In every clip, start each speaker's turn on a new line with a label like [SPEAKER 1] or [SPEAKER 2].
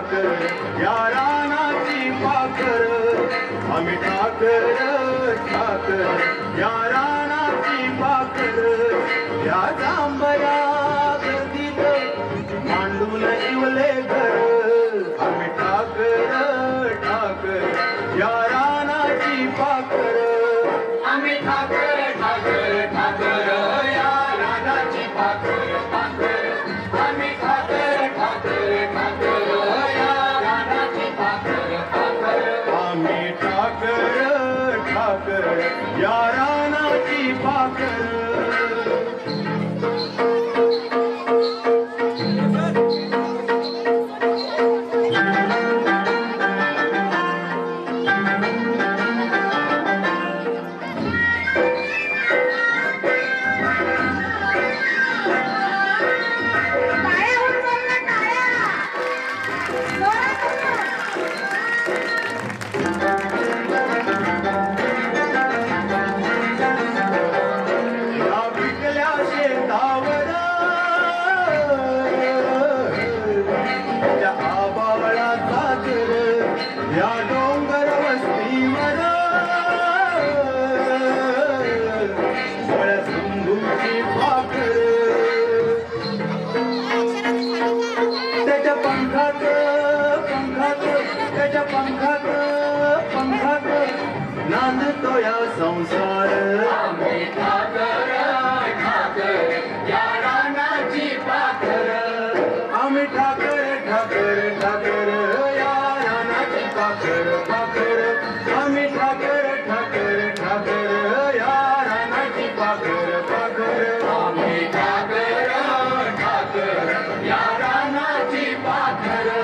[SPEAKER 1] ठाकर या रानाची पाखर आम्ही ठाकर ठाकर या रानाची पाखर या जांभया गर्दीत मांडून शिवले घर आम्ही ठाकर ठाकर या रानाची पाखर
[SPEAKER 2] आम्ही ठाकर ठाकर ठाकर या रानाची पाखर पाखर आम्ही ठाकर ठाकर ठाकर या रानाची पाखर पाखर
[SPEAKER 1] आम्ही ठाकर ठाकर या रानाची पाखर या डोंगर वस्तीवर सिंधूची पाखर त्याच्या पंखात त्याच्या पंखात नांदतो या संसार
[SPEAKER 2] आम्ही ठाकर ठाकर या रानाची पाखर
[SPEAKER 1] आम्ही ठाकर ठाकर ठाकर या रानाची पाखर पाखर आम्ही ठाकर ठाकर ठाकर या रानाची पाखर पाखर
[SPEAKER 2] आम्ही ठाकर ठाकर या रानाची पाखर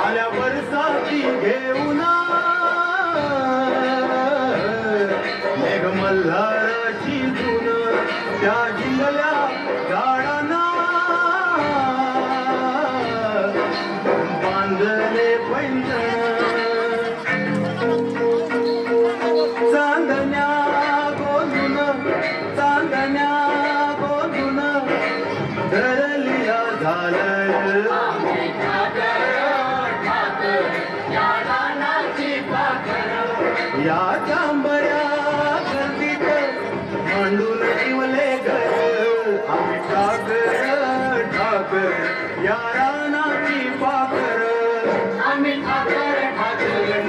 [SPEAKER 1] आल्या बरसाती घेऊन मेघ मल्हाराची धून त्या जिंगल्या झाडांना बांधले पैंजण चांदण्या गोंधून धरलिया झालं
[SPEAKER 2] आम्ही ठाकर ठाकर या रानाची पाखर
[SPEAKER 1] या जांभया गर्दीत मांडून शिवले घर आम्ही ठाकर ठाकर या रानाची पाखर
[SPEAKER 2] आम्ही ठाकर ठाकर